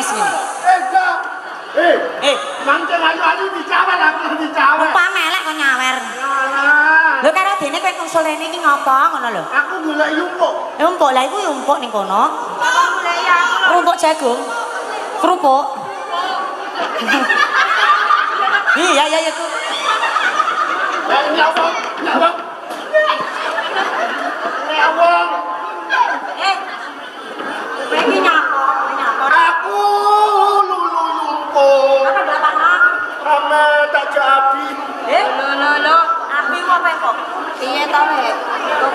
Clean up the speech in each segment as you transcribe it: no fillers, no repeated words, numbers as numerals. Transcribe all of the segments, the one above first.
manis ngene. Mangke ayu-ayu dicawer aku dicawer. Upame elek kok nyawer. Lho karo dene kowe nusul rene iki ngopo ngono lho. Aku golek yumpuk. Yumpuk lah iku yumpuk ning kono. Golek aku. Rumpuk jagung. Kerupuk. Iya iya itu. Ya wong, ya wong. Ya wong. Iki nyapa? Aku lulu yumpuk. Apa belakang? Ame tak jabi. Lho, api apa kok? Piye to, Mek?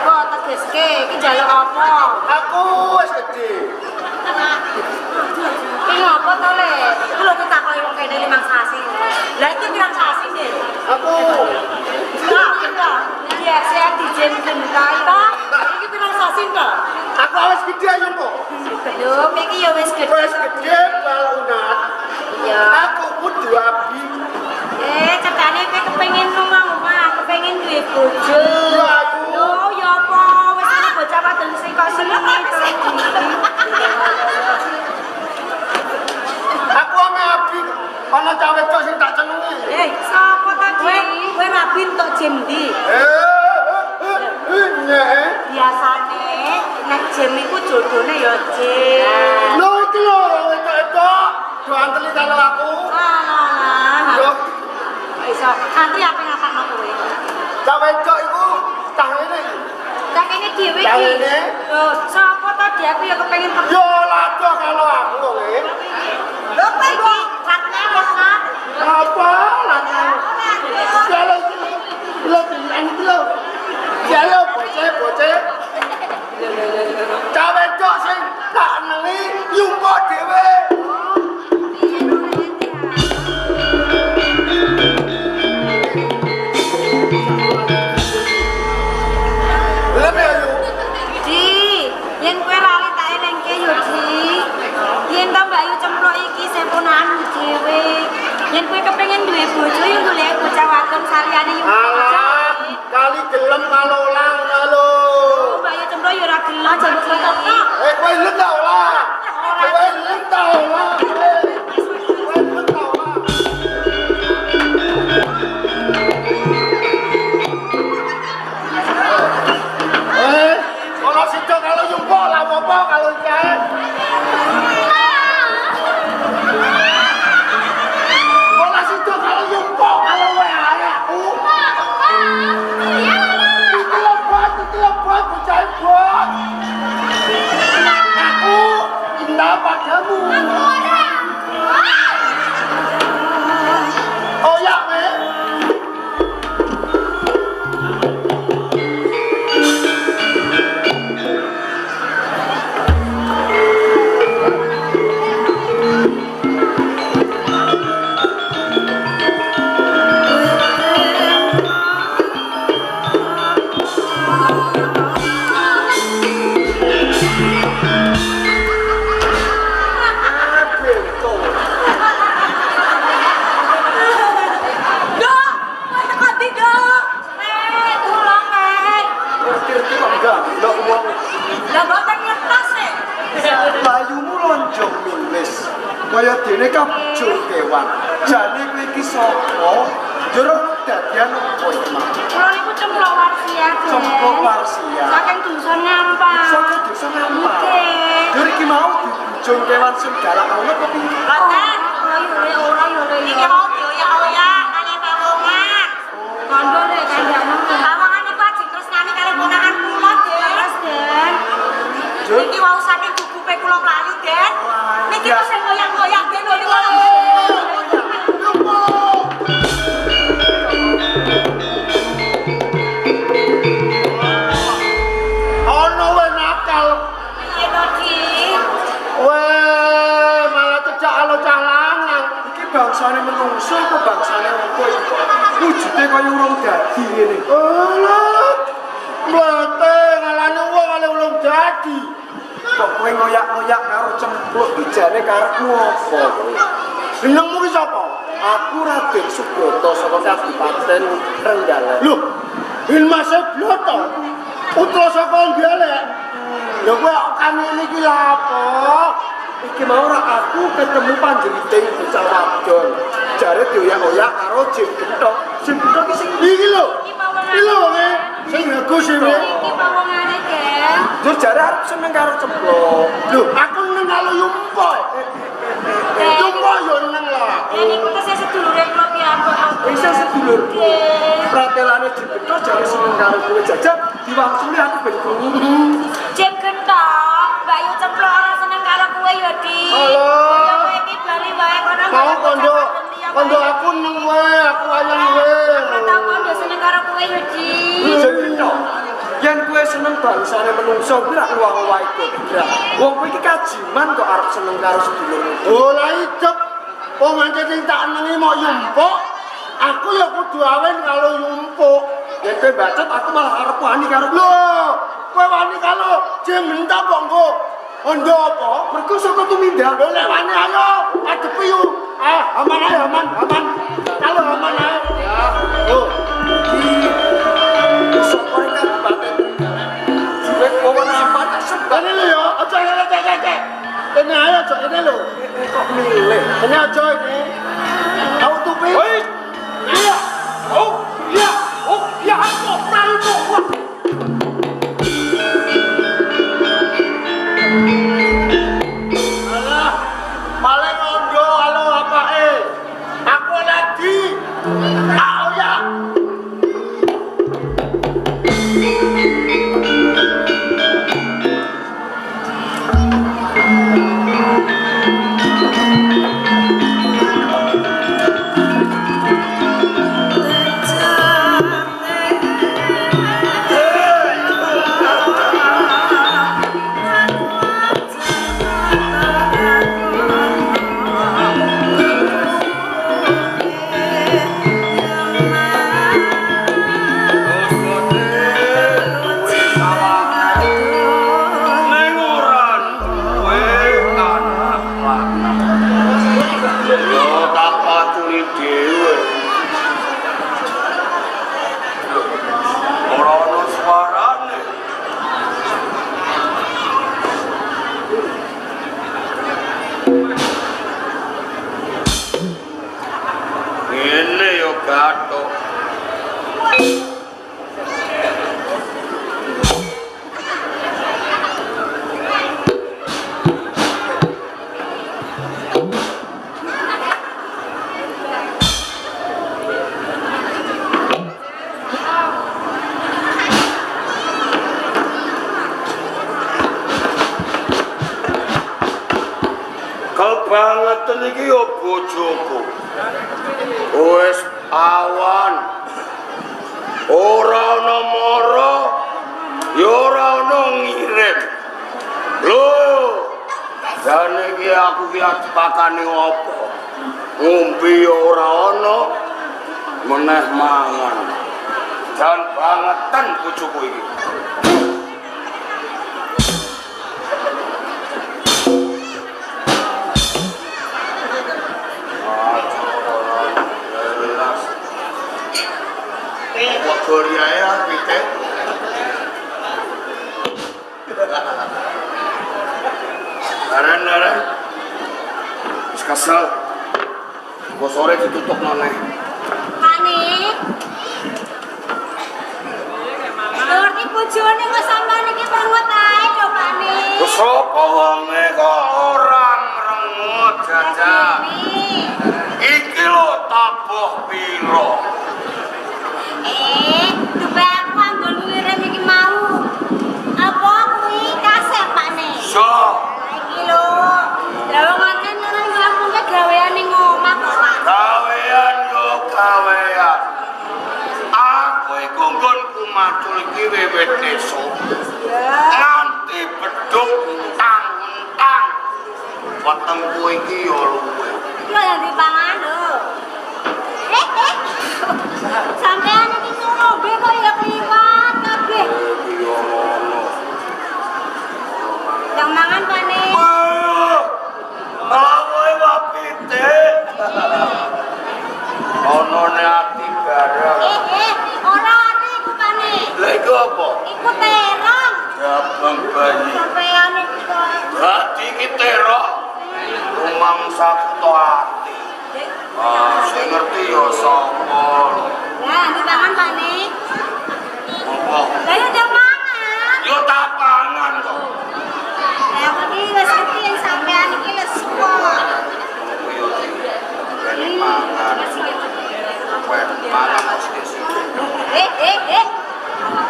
Kok tegeske iki njaluk apa? Aku wis gedhe. Iki ngopo to, Le? Iku lho ditakoki wong kene 5 sasi. Lah iki pirang sasi, Dik? Aku Iya, saya dijen-jen kae to. Iki pirang sasi to? aku wis gedhe yumpuk. Lho, iki ya wis gedhe. Wis gedhe balunat. Iya. Aku kudu abi. Cetane kowe kepengin omah, kepengin duwe bojo. Ya ayu. Lho, ya apa? Wis ana bocah wadon sing kok seneng Aku ame abi. Ana cawe cok sing tak cenengi. Sapa ta kowe rabi entuk jem ndi? Biasane nek jem iku jodone ya jem. Lho iki lho itu do anteli karo aku. Yo Iso antri apa ngapakno kowe? cawe cok iku cah ngene. Tak kene dhewe Cah iki. ngene. Lho, sapa ta dia aku ya kepengin Yo lado kalau aku kok nggih. Lho kowe iki lakne biasa. Apa lado? Jalo lho pilihan iki lho. Jalo bocah. Cawe cok sing tak nengi yumpuk dhewe. Yen kowe lali tak elengke yo Di. Yen ta Mbak Yu cemplok iki sepunanmu dhewe. Yen kowe kepengin duwe bojo yo golek bocah wadon saliyane yo. Alah, kali gelem kalolang lho. Mbak Yu cemplok yo ora gelem jan cemplok. Kowe lek ta ora? Kowe lek ta ora? Kowe lek ta ora? Kalau situ kalau yumpuk lah apa kalau kae. Kalau situ kalau yumpuk kalau wae aku. Itu lebat bocah bot. Aku indah padamu. Oh ya, Me. Layumu lonjong milis kaya dene kabujur kewan. Jane kowe iki sapa? Jero dadian opo iki, Mak? Kula niku cemplok warsia. Cemplok warsia. Saking dusun Ngampak. Saka desa Ngampak. Nggih. Jero iki mau dibujur kewan sing galak banget kok piye? Boten. Ora yo le. Iki mau dioyak-oyak kali kawongan. Kandha le kandhane. Kawongan niku ajeng tresnani karo ponakan kula, Des. Den. Niki wau saking gugupe kula mlayu, Den. Niki wis sing ngoyak-ngoyak, Den. Niku. Ono wae nakal. Piye to, Di? Weh, malah cecak alo cah lanang. Iki bangsane menungso apa bangsane opo iki kok? Wujude kaya urung dadi ngene. Alah. Mlete ngalane wong ale ulung dadi. Kok kowe ngoyak-ngoyak karo cempluk ijane karepmu apa kowe? Jenengmu ki sapa? Aku Raden Subroto saka Kabupaten Trenggalek. Lho, Ilma Sebloto. Putra saka Ngalek. Ya kowe kok kene iki lha apa? iki mau ora aku ketemu panjeriting bocah wadon. Jare dioyak-oyak karo Jim Genthok. Jim Genthok iki sing Iki lho. Iki lho nge. Sing bagus iki. Iki pawongane, Geng. Terus jare arep seneng karo Cemplok. Lho, aku neng kalau Yumpo. Yumpo yo neng lah. Niku tesih sedulure kula piyambak. Bisa sedulur. Nggih. Pratelane Jim Genthok jare seneng karo kowe jajak diwangsuli aku ben krungu. Jim Genthok, Mbak Yu Cemplok ora seneng karo kowe ya, Di. Halo. Ya kowe iki bali wae kono. Mau kondo aku neng wae, aku ayang wae. Tau kondo seneng karo kowe ya, Di. Jim Genthok. Yen kowe seneng bangsane menungso kuwi rak luwih iku. Wong kowe iki kajiman kok arep seneng karo sedulurmu. Oh lah icep. Wong ancen sing tak nengi mau Yumpo. Aku ya kudu awen kalau Yumpo. Yen kowe bacot aku malah arep wani karo Lho, kowe wani kalau Jim Genthok kok nggo ondo apa? mergo saka tumindak. Lho lek wani ayo adepi yuk. Aman ae, aman. Kalau aman ae. Ya. Oh. Saka kabupaten. Kowe ngomong apa tak sebab Ini lho ya, aja ngene. Ini ayo aja ini lho. kok milih. Ini aja ini. Aku tupi. Hei. Iya. Oh, iya. Oh, iya aku mantu. Alah, paling ondo halo apake. Aku lagi. Oh ya. Kebangetan iki ya bojoku. Wis awan. Ora ana mara, ya ora ana ngirim. Lho, jane iki aku ki pakane apa? Ngombe ya ora ana, meneh mangan. Jan bangetan bojoku iki. Korea gitu. Naran. Kesel. Kok sore ditutup noneh. Panik. Ngerti bojone kok sampean iki merengut ae lho, Panik. Terus sapa wonge kok ora merengut jajak. Iki lho tabuh piro. Duwe aku anggon ngirim iki mau. Apa kuwi kasep, Panik? So. Iki lho. Lah wong ancen nang aku ke gawean ning omah kok, Pak. Gawean yo gawean. Aku iku nggonku matul iki wiwit esuk. Nanti beduk tang-tang. Wetengku iki yo luwe. Lho yang dipangan lho. Sampean iki ngombe kok ya kliwat kabeh. Yo ngono. Yang mangan Panik. Awoe wapite. Ono ne ati bareng. Ora ati iku Panik. Lha iku apa? Iku terong. Gabang bayi. Sampean iki kok. Hati iki terong. Wong sabto ati. Sing ngerti ya sapa. Ya, di tangan Pak nih. Apa? Lah yo udah mangan. Yo tak pangan kok. Ya iki wis ngerti yang sampean iki wis suwon. Yo iki mangan. Mangan mesti sih.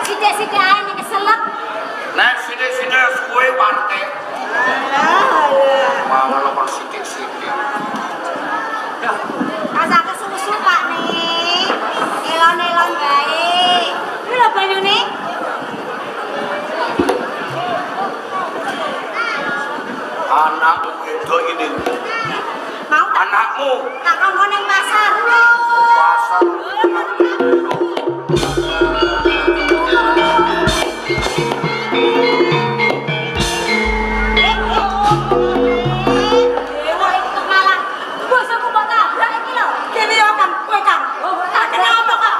Sithik-sithik ae nek keselak. Nek sithik-sithik suwe parte. Mangan apa sithik-sithik. Rasa kesusu Pak nih. Elon-elon bae. Iki lho banyune. Anakmu wedok ini. Mau Anakmu tak kongkon ning pasar lho. pasar. Dewa itu malah bosoku mbok tabrak iki lho. Kene yo kan kowe kan. Tak kenapa kok.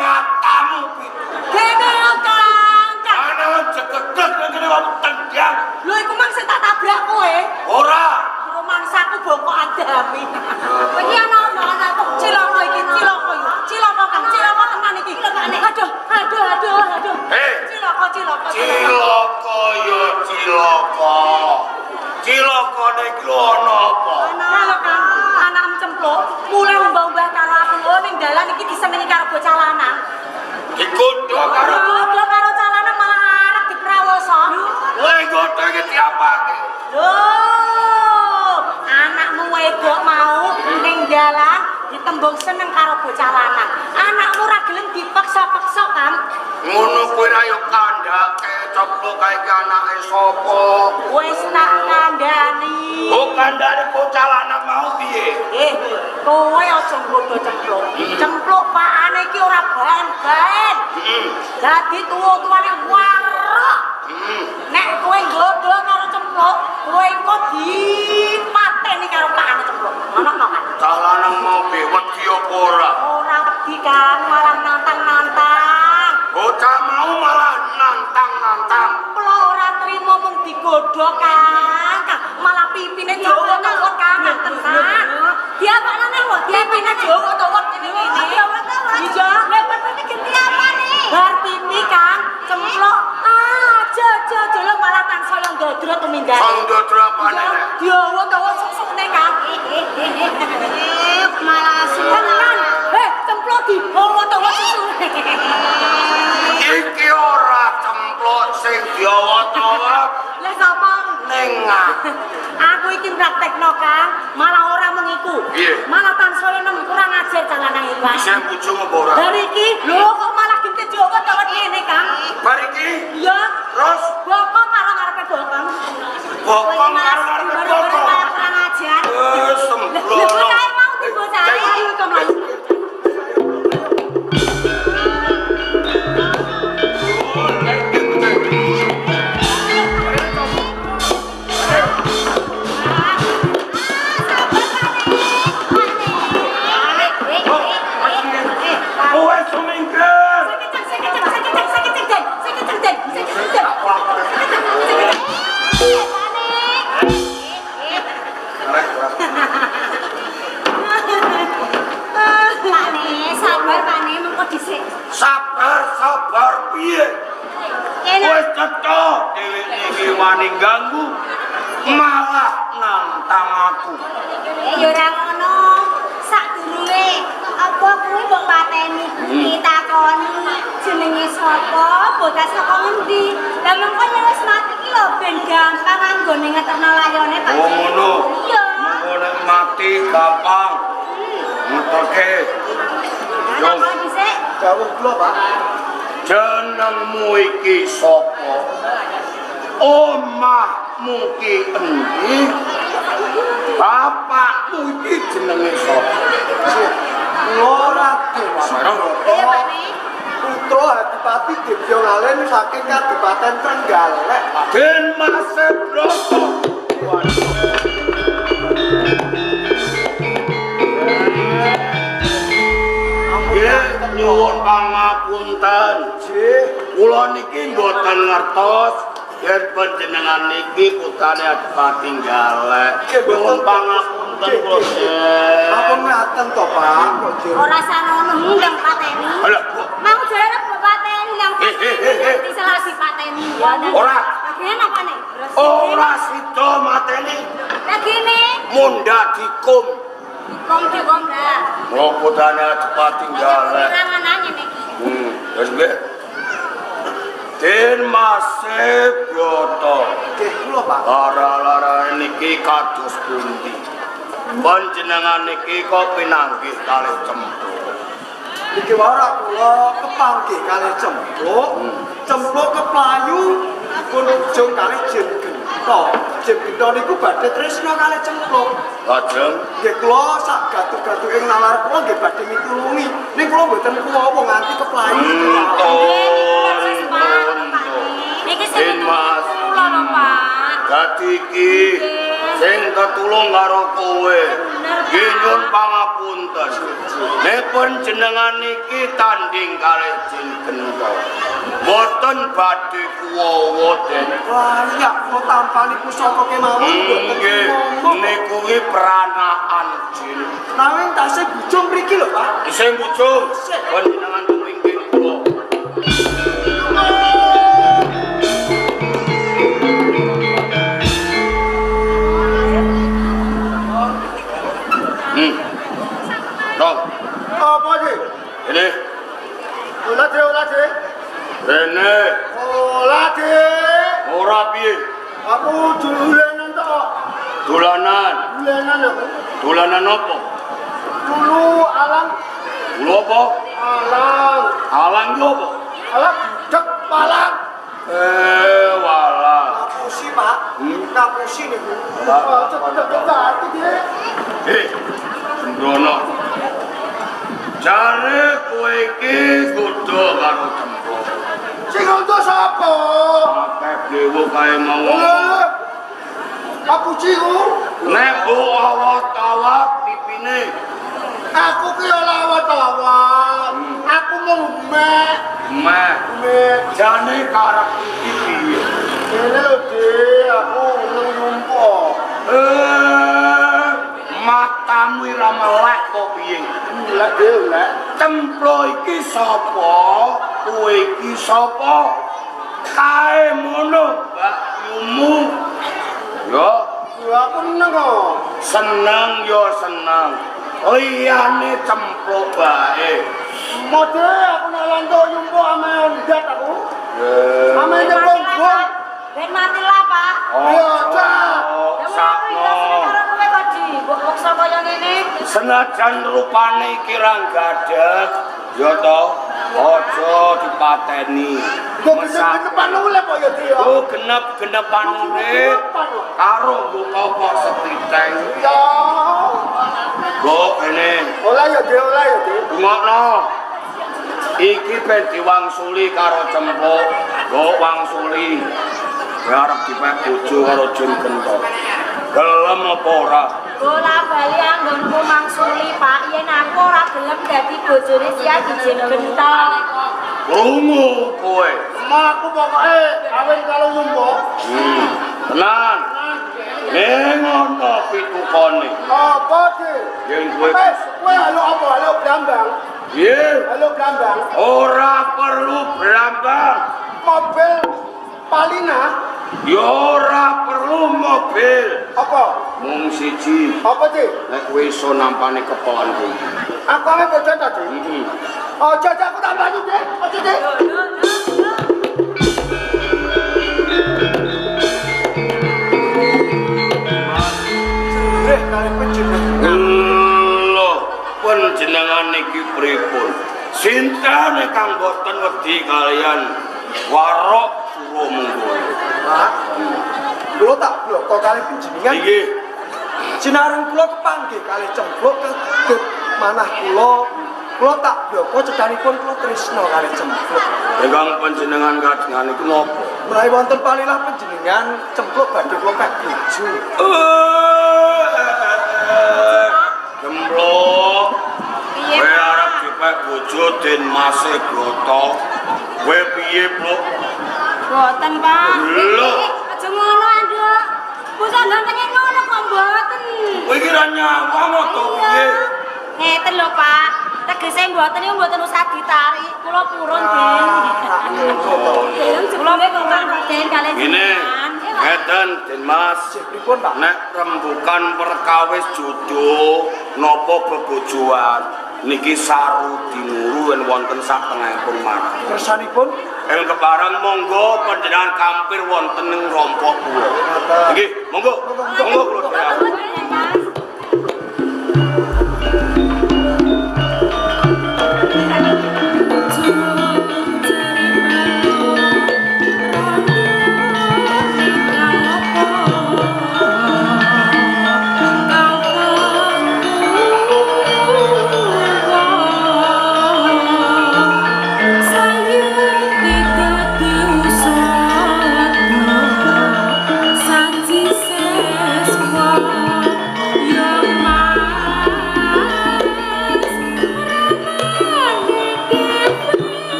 Matamu pitu. Kene yo Kang. Ana ceketek nang kene wong tendang. Lho iku mang sing tak tabrak kowe. Ora. Iku mangsaku bokok adami. Iki ana anakku cilaka iki cilaka yo. Cilaka Kang, cilaka tenan iki. Aduh. Hei. Cilaka. Cilaka yo cilaka. Cilaka nek lho ana apa? Halo Kang, anak cempluk mulai umbah-umbah karo aku lho ning dalan iki disenengi karo bocah lanang. Digodho karo Godho karo calana malah arep diprawoso. kowe godho iki diapake? Loh, anakmu wedok mau ning dalan ditembung seneng karo bocah lanang. Anakmu ra gelem dipaksa-paksa kan? Ngono kowe ra yo kandhake coplok kae iki anake sapa? Wis tak kandhani. Oh kandhane bocah lanang mau piye? Kowe aja nggodho cempluk. Cempluk pakane iki ora baen-baen. Dadi tuwa-tuwane warok. Nek kowe nggodho karo cempluk, kowe engko dipateni karo pakane cempluk. Ngono kan? Cah lanang mau piye wedi apa ora? Ora wedi kan, malah nantang-nantang. Bocah mau malah nantang-nantang. Kulo ora trimo mung digodho kan, malah pipine Jawa tawet kan tenan. Diapakane kok pipine Jawa tawet ngene-ngene. Iya, lepas iki ganti apa nih? Bar pipi kan, cemplok. Aja lho malah tansaya ndodro tumindak. Sang ndodro apane nek? Jawa tawet susune kan. Malah tenan. Cemplok di Jawa tawet susune. Iki ora cemplok sing diawot-awot Lah sapa? nengah. Aku iki praktekno Kang, malah ora mengiku. Piye? Malah tansaya nang kurang ajar calanang iki. Bisa bojo apa ora? Dari iki lho kok malah gente Jawa tawet ngene Kang. Bar iki Iya. terus Bokong karo ngarepe bokong. bokong karo ngarepe bokong. Malah kurang ajar. Sembrono. Lho saya mau dibocah. Ayo to mlayu. Kowe sumingkir. Sabar piye? Wis cetha dheweke iki wani ganggu malah nantang aku. Ya ora ngono. Sadurunge apa kuwi mbok pateni ditakoni jenenge sapa, bocah saka ngendi. Lah mengko yen wis mati ki lho ben gampang anggone ngeterno layone Pak. Oh ngono. Iya. Mengko nek mati gampang. Ngeterke. Ana kok dhisik. Dawuh kula, Pak. Jenengmu iki sapa? Omahmu ki endi? Bapakmu iki jenenge sapa? Kula Raden Iya, Pak Ne. putra Adipati Dibyongalen saking Kadipaten Trenggalek, Pak. Den Masebroto. Nggih, nyuwun pangapunten. Nggih. Kula niki mboten ngertos yen panjenengan niki putane Adipati Galek. Nuwun pangapunten kula. Apa ngaten to, Pak? Ora sanono ndang pateni. Alah, Mau jalan apa pateni nang pateni salah si pateni. ora. Lagi apa nih? Ora sida mateni. Lagi nih. Mundhak dikum. Dikom dah. Kula putane Adipati Galek. Serangan aja nih. Wis nggih. Den Masih Broto. Nggih, kula, Pak. Lara-lara niki kados pundi? Panjenengan niki kok pinanggih kalih cempluk. Iki ora kula kepanggih kalih cempluk. Cempluk keplayu pun ujung kalih jin gento. Jin gento niku badhe tresna kalih cempluk. Lajeng Nggih kula sak gatu-gatuke nalar kula nggih badhe mitulungi. Ning kula mboten kuwowo nganti keplayu. Niki Den Mas. kula lho, Pak. Dadi iki sing ketulung karo kowe. Nggih nyuwun pangapunten. Nek panjenengan niki tanding kalih jin gento. Mboten badhe kuwowo Den. Layak kula tampani pusaka kemawon mboten Nggih, kuwowo. niku kuwi pranakan jin. Nanging tasih bujung mriki lho, Pak. Isih bujung panjenengan tuwinggih kula. Dong, Apa sih? ini Olah deh. Rene Olah deh. ora piye? Aku dulanan tok. Dolanan. Dulanan aku. Dolanan apa? Dulu alang. Dulu apa? Alang. Alang yo apa? Alang dek palang. Walah. Ngapusi, Pak. Ngapusi niku. Cepat dia. Sembrono. Jare kowe iki kudu karo cempluk. Sing untuk sapa? Akeh dewa kae mau. Aku ciku. Nek bu awat-awat pipine. Aku ki ora awat-awat. Aku mau mek. Meh, jane karep iki piye? Ini lho, Dik. Aku nang nyumpo. Matamu ora melek kok piye? Lek Dik, lek. Cempluk iki sapa? Kowe iki sapa? Kae mono, Mbak Yumu. Yo, Aku meneng kok. seneng yo seneng. Liyane cempluk bae. Mode aku nek lantuk nyumpo ame ndak aku. Ame nyempo. Ben matilah, Pak. Ayo, Cak. Sakno. Karo kowe kok di boksa kaya ngene. Senajan rupane iki ra gadeg, ya to, aja dipateni. Kok genep-genepan uleh kok ya, Dik. Oh, genep-genepan urip karo nggo kopok setiteng. Ya. Go kene, Olah ya, Dik, olah ya, Dik. ngono. Iki ben diwangsuli karo cempluk, go wangsuli. Arep dipek bojo karo jin gento. Gelem apa ora? Bola bali anggonku mangsuli, Pak. Yen aku ora gelem dadi bojone sia dijin gento. Krungu kowe. Emang aku pokoke awet kalau nyumpo. Tenan. Ning ono pitukane. Apa, Dik? Yen kowe Wes, kowe halo apa? Halo Blambang. piye? Halo Blambang. Ora perlu brambang. Mobil Palina. Ya ora perlu mobil. Apa? Mung siji. Apa, Dik? Nek kowe iso nampani kepokan kowe. Aku ame bojo ta, Dik? Ojo aku tak banyu, Dik. Ojo, Dik. Kali panjenengan. Lho, panjenengan niki pripun? Sintane kang boten wedi kalian warok suruh munggo. Pak. Kula tak bloko kali panjenengan. Iki Sinareng kula kepanggih kali cempluk kedut manah kula. Kula tak bloko cedanipun kula tresna kali cempluk. ingkang panjenengan kajengan iku napa? Mulai wonten palilah panjenengan cempluk badhe kula pek bojo. Cempluk. Piye, Kowe Pak? arep dipek bojo Den Masih Broto. Kowe piye, Bluk? Mboten, Pak. Lho. Aja ngono, Anduk. Bocah ndantengen ngono kok mboten. Kowe iki ra nyawang to piye? Ngeten lho, Pak. Tegese mboten niku mboten usah ditarik. Kula purun, Den. Kula purun, Den, kalih Ngene. Ngeten, Den Mas. Pripun, Pak? Nek rembukan perkawis jodoh napa bebojoan niki saru dinuru wonten sak tengahipun marang. Kersanipun Ing kepareng monggo panjenengan kampir wonten ing rompok kula. Nggih, monggo. Monggo kula.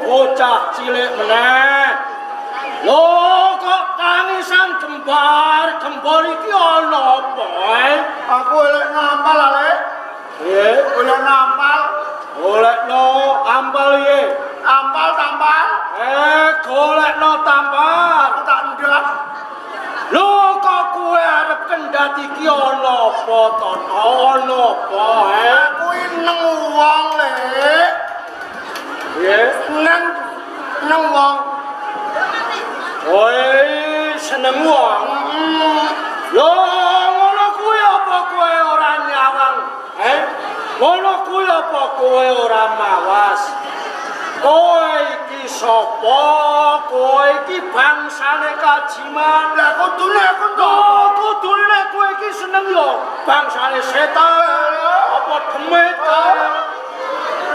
Bocah cilik meneh. Lho kok tangisan gempar iki ana apa? Aku oleh ngampal ale. Nggih, Oleh ngampal. golekno ampal iki. Ampal tambal. Golekno tampar. Aku tak ndak. Lho kok kowe arep kendhat iki ana apa to? Ana apa, Aku neng wong le. Nggih. Neng wong. Kowe seneng wong. Lho ngono kuwi apa kowe ora nyawang? Ngono kuwi apa kowe ora mawas? Kowe iki sapa? Kowe iki bangsane Kajiman. Lah kudune aku to. Kudune nek kowe iki seneng yo bangsane setan. Apa demit kae?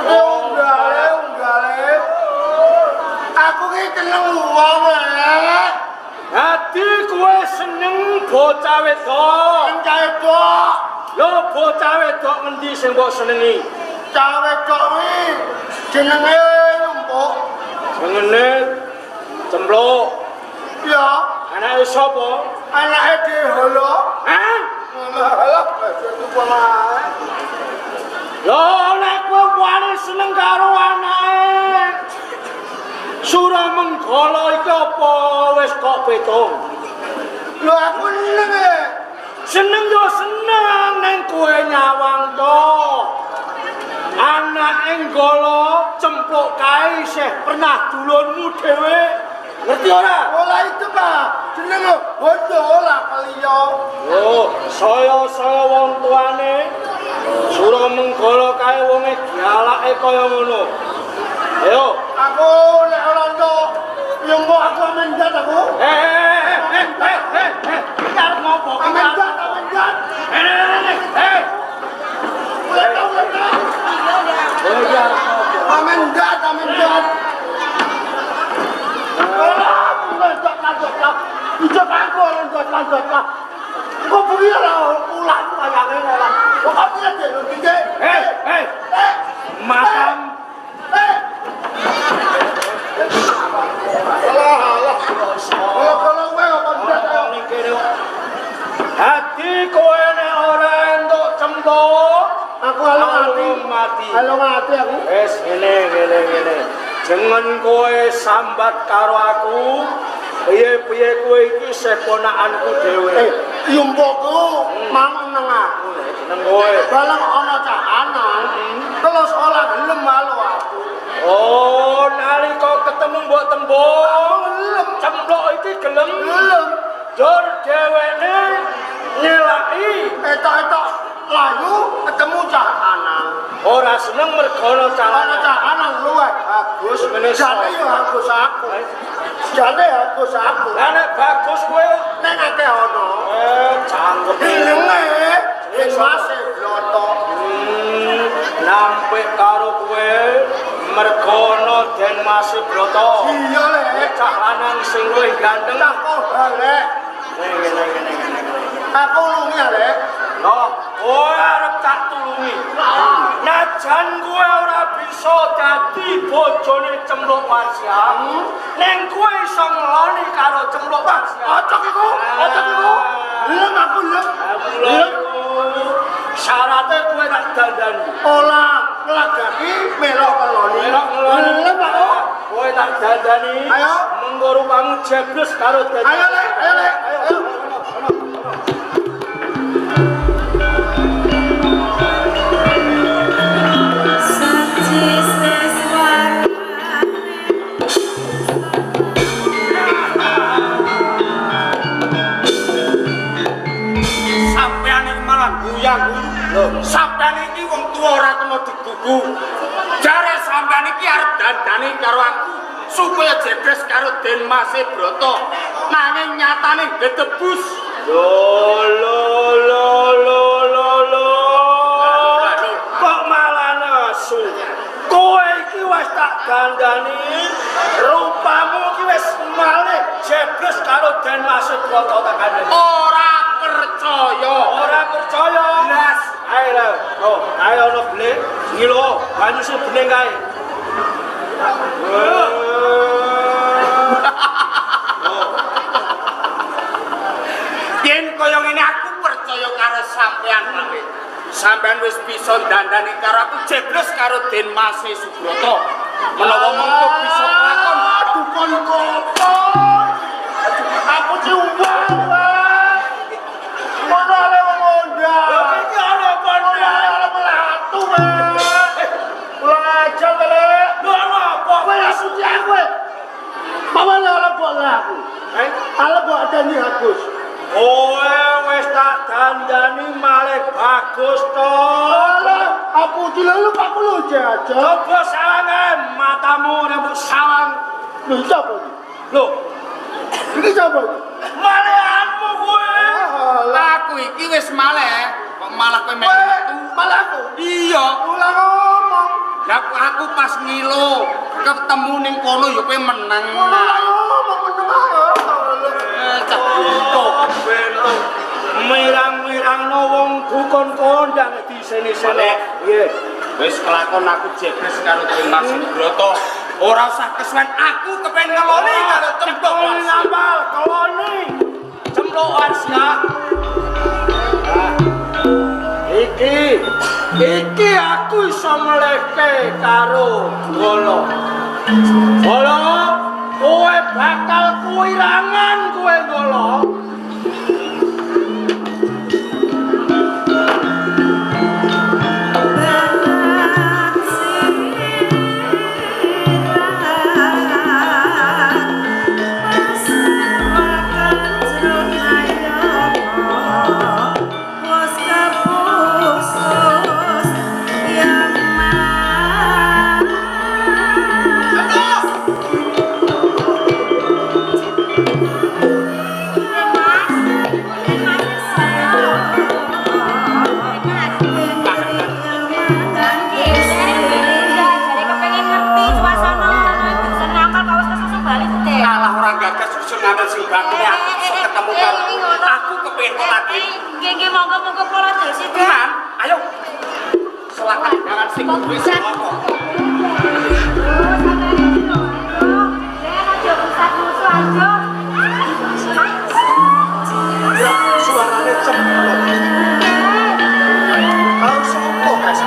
Unggale. Aku ki seneng wong le. Hati kowe seneng bocah wedok. Wedok. Lho bocah wedok ngendi sing mbok senengi? Cah wedok kuwi jenenge Lumpuk. Jenenge Cempluk. Ya, Anake sapa? anake Deholo. Hah? Alah, itu pemain. Lho nek kowe wani seneng karo anake. Suramenggala iki apa wis kok petung? Lho aku seneng e. Seneng yo seneng neng kowe nyawang to. Anak Enggala Cempluk kae isih pernah dulurmu dhewe. Ngerti ora? Ola itu Pak, jeneng bondo lah kaliya. Oh, saya wong tuane Suramenggala kae wonge dialake kaya ngono. Ayo, Aku nek ora entuk nyembo aku mendat aku. Arep ngopo? Mendat. Mendat. Bisa aku lanjut lah. Kok begini lah, ulang kayak gini lah. Kok kamu lihat deh, gede. Makam. Alah. Kalau gue apa mendat ayo. Hati kowe nek ora entuk cempluk, Aku alung mati. aku. Wes ngene. Jangan kowe sambat karo aku. Piye kowe iki seponakanku dhewe. Yumpukku mang nang aku. Nang kowe. Balang ana cah anak. Terus ora gelem malu aku. Oh, nalika ketemu mbok tembung. Gelem. Cempluk iki gelem. Gelem. Jur dhewene Nyelaki etok-etok layu ketemu cah lanang. ora seneng mergo ana Ana calon cah lanang luwih bagus Meneso. jane yo bagus aku. Jane bagus aku. Lah nek bagus kowe Nek akeh ana. cangkem Ilenge wis masih bloto. nampik karo kowe mergo ana Den Mas Broto. Iya le. Cah lanang sing luwih ganteng. Tak kok balik. Aku lungi le. Loh, kowe arep tak tulungi. Najan kowe ora bisa dadi bojone Cempluk Warsia. Ning kowe iso ngeloni karo Cempluk Warsia. Ocok iku, ocok iku. Lem aku lem. Lem. Syaratnya kowe tak dandani. Ola nglagaki melok keloni. Melok ngeloni. Lem aku. Kowe tak dandani. Ayo. Mengko rupamu jebles karo Den. Ayo le, ayo le. Ayo. Sampeyan iki malah guyang-guyu. Sampeyan iki wong tuwa ora kena digugu. Jare sampeyan iki arep dandani karo aku supaya jebles karo Den Mas Broto. Nanging nyatane gedebus. Kok malah nesu? Kowe iki wis tak dandani. Rupamu iki wis malih jebles karo Den Mas Broto tak kandhani. Ora percaya. Las. Ayo lho. Oh, ayo ono blek. Ngilo, banyu sing bening kae. Yen kaya ngene aku percaya karo sampean wae. Sampean wis bisa dandani karo aku jebles karo Den Mas Subroto. Menawa mengko bisa lakon Dukun kopo. Aku ciuman wae. Ngono le monda. Lha iki ana apa? Ora melatu wae. Belajar le. Lho apa? Kowe asuti aku. Mama le ora boleh aku. Ale mbok adani Agus. Kowe wis tak dandani malih bagus to. Ala, aku dilelu Pak Kulo aja. Coba sawange matamu rembuk sawang. Lho sapa iki? Lho, Iki sapa iki? malehanmu kowe. Aku iki wis maleh, kok malah kowe Kowe malah aku. Iya, Ulang ngomong. ya aku pas ngilo ketemu ning kono ya kowe meneng. Ulang ngomong meneng ae. Kok ben mirang-mirangno wong dukun kondang di sini-sini. Nggih. Wis kelakon aku jebles karo Den Mas Broto. Ora usah kesuwen aku kepen ngeloni karo Cempluk Warsia. Ngapal koloni Cempluk Warsia. Iki aku iso melehke karo Golo. Golo, kowe bakal kuirangan kowe Golo. Ketemu karo aku kepengin lagi. Nggih monggo kula desi. Tenan, ayo. Silakan jangan sing wis apa. Suarane Cempluk. Kau sopo guys?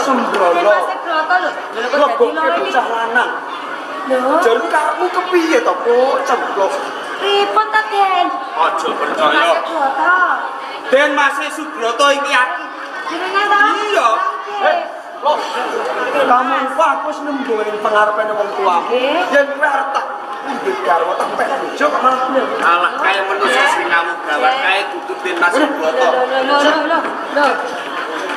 Sembrono. Kok bocah lanang. Jan karepmu kepiye to, Kok Cempluk? Ribut ta, Den? Aja percaya. Mas Broto. Den Mas Subroto iki aku. Jenengan ta? Iya. Loh, kamu aku wis nembung pengarepane wong tuamu. Yen kowe arep tak undut garwa tak pek bojo kok malah Alah kaya manusia sing ngamuk gawat kae dudu Den Mas Subroto. Loh.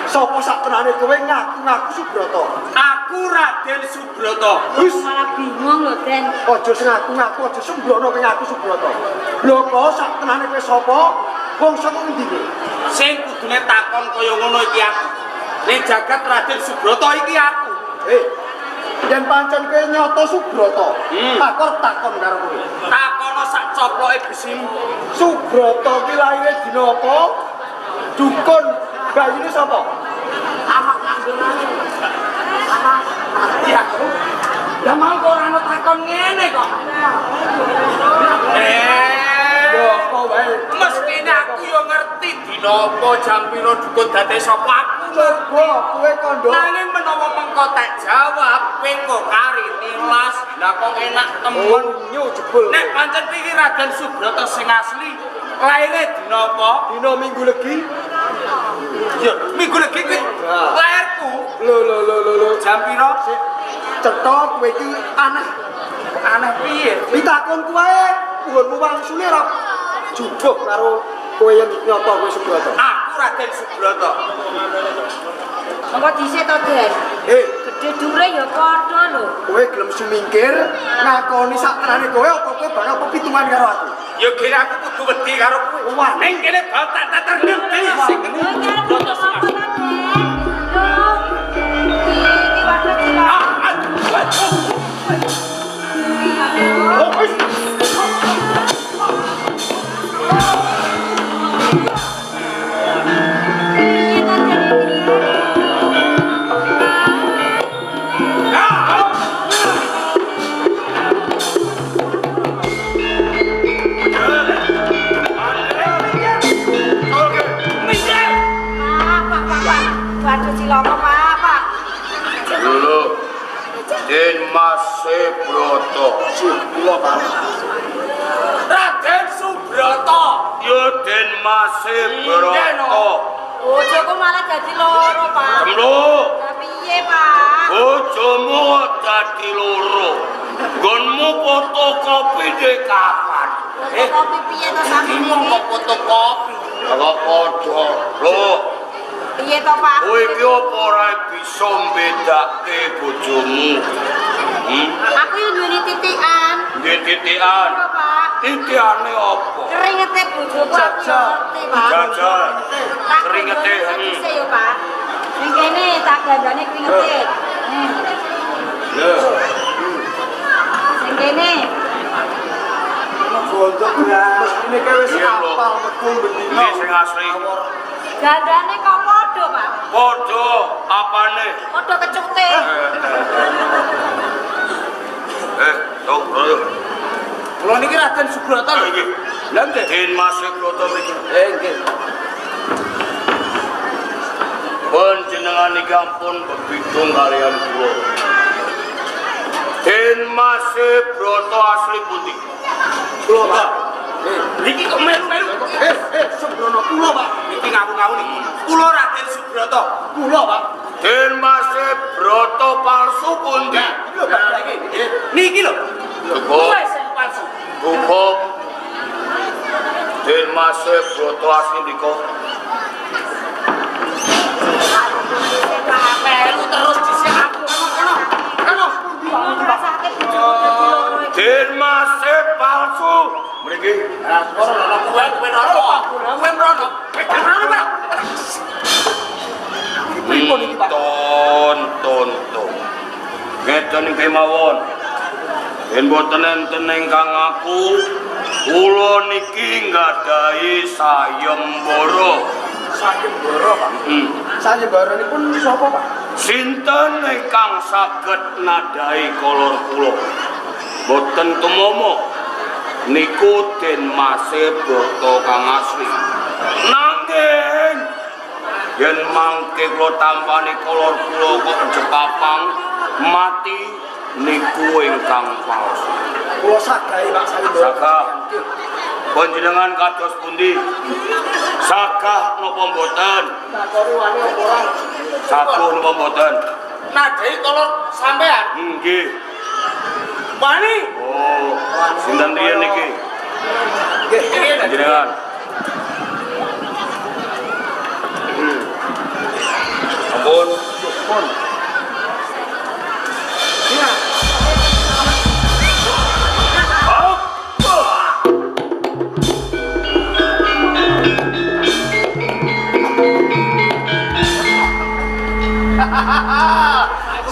sapa saktenane kowe ngaku Subroto? Aku Raden Subroto. Wis malah bingung lho, Den. Aja sing ngaku aja sembrono kowe ngaku Subroto. Lho kok saktenane kowe sapa? Wong saka endi kowe? Sing kudune takon kaya ngono iki aku. Ning jagat Raden Subroto iki aku. Yen pancen kowe nyoto Subroto, takon karo kowe. Takono sak coploke besimu. Subroto ki laire dina apa? Dukun bayine sapa? Amak anggonane. Ya. Lah mau kok ora takon ngene kok. Lho kok wae. Mestine aku yo ngerti dina apa jam pira dukun dadi sapa aku. Coba kowe kondo. Nanging menawa mengko tak jawab, kowe kok kari nilas, lah kok enak temen. Nyu jebul. Nek pancen iki Raden Subroto sing asli, laire dina apa? Dina Minggu Legi. Ya, minggu lagi kuwi lairku. Lho. Jam pira? Cetha kowe iki aneh. Aneh piye? Ditakon kowe, nggonmu wangsule ora jubuk karo kowe yen nyoto kowe Subroto. Aku Raden Subroto. Monggo dhisik to, Den. Gedhe dure ya padha lho. Kowe gelem sumingkir ngakoni saktenane kowe apa kowe bakal pepitungan karo aku? Ya kira aku kudu wedi karo kowe. Wah, ning kene batak tak ngerti sing Lho nyarep apa ta, Den? Lho. Iki wadah cilok. Piye ta, Den? Waduh ciloko, Pak. Dulu Den Mas Subroto. kula Pak. Raden Subroto. Yo Den Mas Subroto. Bojoku malah dadi loro, Pak. Cemlo, Lah piye, Pak? bojomu dadi loro. Gonmu fotokopi dek kapan? Kopi piye to sampe Ngomong kok fotokopi. Kok padha. Lho, Piye to, Pak? kowe iki apa ora bisa mbedakake bojomu? Aku yo duweni titikan. Di titikan. Lho, Pak. Titiane apa? Keringete bojoku aku yo ngerti, Pak. Jajal. Tak Keringete, Dhisik yo, Pak. Ning kene tak gandane keringete. Lho, Ning kene. Bondo mestine kowe wis Iya, lho. apal metu bendina. iki sing asli. Gandane kok padha, Pak. Padha apane? Padha kecukte. Tok, bro. Kula niki Raden Subroto lho iki. Lha nggih. Den Mas Subroto mriki. Nggih. Panjenengan iki ampun bebidung kalian kula. Den Mas Subroto asli pundi? Kula Pak. Niki kok melu-melu. Sembrono kula Pak. Niki ngawur-ngawur niki. Kula Raden Subroto. Kula Pak. Den Mas Subroto palsu pundi? Lho, Pak niki. Niki lho. Cukup. Kuwi sing palsu. Cukup. Den Mas Subroto asli ndika. Pak melu terus dhisik aku. Kono. Ngrasake bojoku dadi loro iki. Den Mas palsu. Mriki. Ora kuwe rono. Kuwe rono. Rono, Pak. Pripun iki Pak? Ton. Ngeten iki mawon. Yen boten enten ingkang ngaku, kula niki nggadahi sayembara. Sayembara Pak. Sayembara nipun sapa Pak? Sinten ingkang saged nadahi kolor kula? Boten tumomo. Niku Den Mas Subroto kang asli. Nanging yen mangke kula tampani kolor kula kok jepapang mati niku ingkang palsu. Kula sagahi Pak Sayembara. Sagah. Panjenengan kados pundi? Sagah napa mboten? Takoni wani ora. Saguh napa mboten? Nadai kalau sampean Nggih. wani Oh, sinten riyen niki? Nggih. Panjenengan. Ampun. Pun. Iya.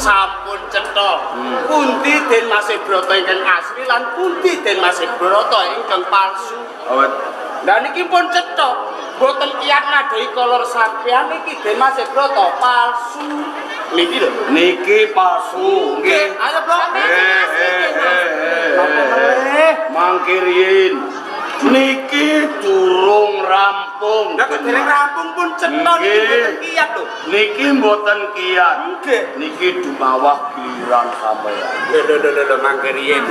sampun cetha. Pundi Den Mas Broto ingkang asli lan pundi Den Mas Broto ingkang palsu. Awet. Lah niki pun cetha. Boten kiyat nadai kolor sampean niki Den Mas Broto palsu. Niki lho. Niki palsu, nggih. Ayo, Bro. Mangke riyin. Niki durung rampung. Lah kok dereng rampung pun cetha niki boten kiyat lho. Niki mboten kiyat. Nggih. Niki dumawah giliran sampeyan. Lho mangke riyen.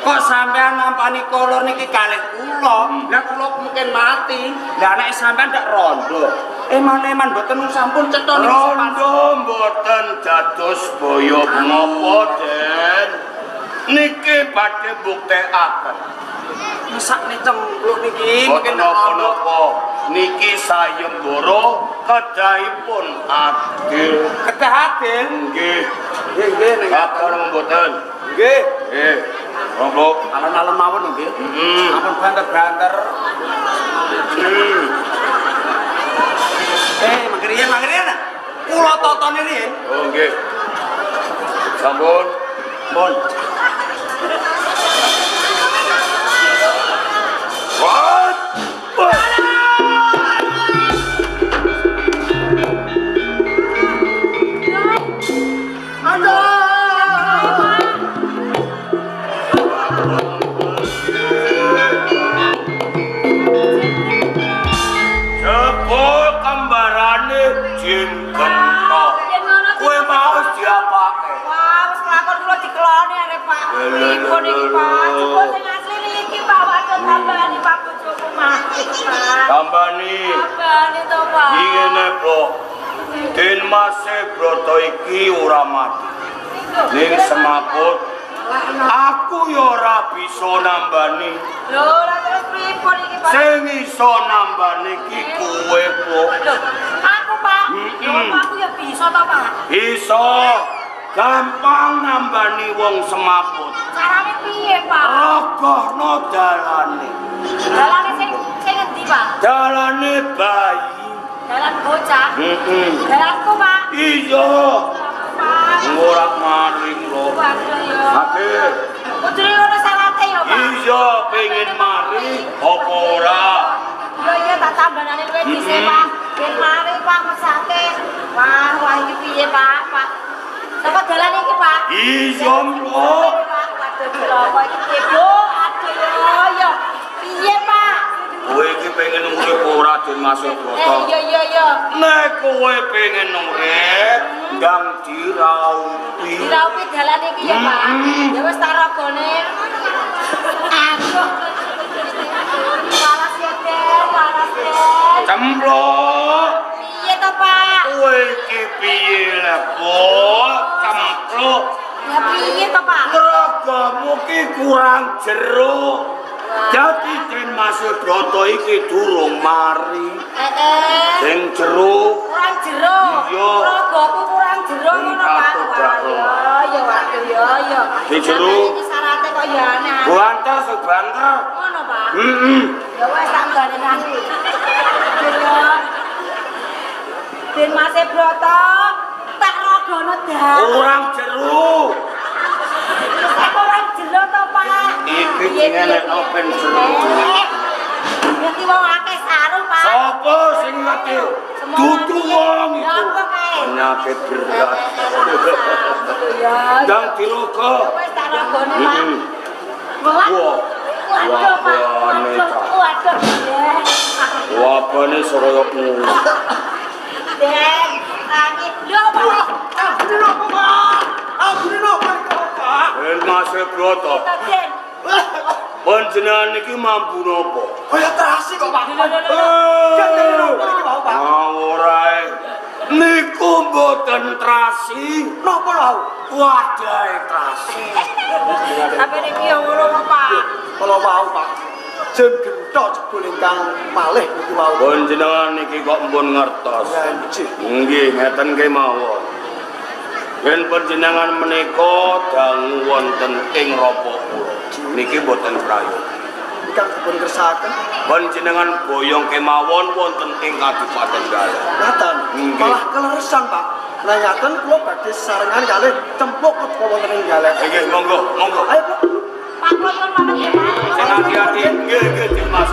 Kok sampean nampani kolor niki kalih kula? Lah kula mungkin mati. Lah nek sampean ndak rondo. Eman-eman mboten sampun cetha niki. Rondo mboten dados boyo menapa, Den. Niki badhe buktekaken. Mesakne cempluk niki Mboten napa-napa. Niki sayembara kedahipun adil. kedah adil. Nggih. Nggih nek Kabar mboten. nggih. Nggih. Rombok. Alon-alon mawon nggih. Ampun banter-banter. Mangkirian. Kula totone riyen. Oh nggih. Sampun. Pun. What? Jebul kembarane Jin Gento. Kowe mau diapake? Wah, wis kelakon kula dikeloni arek Pak. Pripun iki Pak? Coba sing asli niki Pak, waduh tambani Pak bojoku mati Pak. Tambani. Tambani to Pak. Ngene, Bro. Den Mas Broto iki ora mati. Ning semaput aku ya ora bisa nambani. Lho, ora terus pripun iki Pak? Sing iso nambani iki kowe, Bro. Lho, aku Pak. Lho, aku ya bisa to Pak. Iso gampang nambani wong semaput. Carane piye Pak? Rogohno dalane. Dalane sing endi Pak? Dalane bayi. Dalan bocah. Dalanku Pak. Iya. Pak. Ngorak-maring lho. Waduh ya. Akhir. Putri ono salate ya Pak. Iya pengen mari apa ora? Iya tak tambanane luwih dhisik Pak. Ben mari Pak mesake. Wah iki piye Pak? Pak. Sapa dalan iki Pak? Iya, Bro. Waduh kok iki piye, Bu? Aduh ya. Piye Pak? Kowe iki pengen urip ora Den Mas Broto? Iya. Nek kowe pengen urip, ndang diraupi. Diraupi dalan iki ya Pak. Ya wis tak rogone. Aduh. Waras ya Den, waras Den. Cempluk. Piye to Pak? Kowe iki piye lho, Bu? Cempluk. Ya piye to Pak? Ragamu ki kurang jeruk. Jadi Den Mas Broto iki durung mari. Sing jeruk. Kurang jeruk. Iya. Ragaku kurang jeruk ngono Pak. Ya waduh ya. Sing jeruk. Iki syaraté kok ya aneh. Banter sebanter. Ngono Pak. Heeh. Ya wis tak gane nanti. Den Mas Broto tak rogono dah. Kurang jeruk. Kurang jeruk to Pak. Iki jenenge open jeruk. Ngerti wong akeh saru Pak. Sopo sing ngerti? Dudu wong Ya iku. apa kae? Penyakit berat. Ya. Dang dirogo. Wis tak rogone Pak. Wah. Wah. Waduh Pak. Wabane, Cak. Waduh. Wabane seroyokmu. Den, lagi. Lho Pak. Ampun, Pak. Mas Broto. Den. Panjenengan niki mampu napa? Kaya terasi kok, Pak. Jangan napa niki mau, Pak. Ora. Niku mboten trasi. Napa mau? Wadahe trasi. Tapi niki yo ngono kok, Pak. Kalau mau, Pak. Jen gento jebul ingkang malih niki mau. Panjenengan niki kok mpun ngertos. Nggih, ngeten kemawon. Yen panjenengan menika dangu wonten ing rapa kula. Niki boten prayoga. Ingkang dipun kersakaken Panjenengan boyong kemawon wonten ing Kadipaten Galuh. ngaten. Nggih. Malah keleresan, Pak. Lah ngaten kula badhe sarengan kalih cempuk ke wonten ing galak. Nggih, monggo, monggo. Ayo, Pak. Pak kula pun pamit ya, Pak. Sing hati-hati. Nggih, nggih, Mas.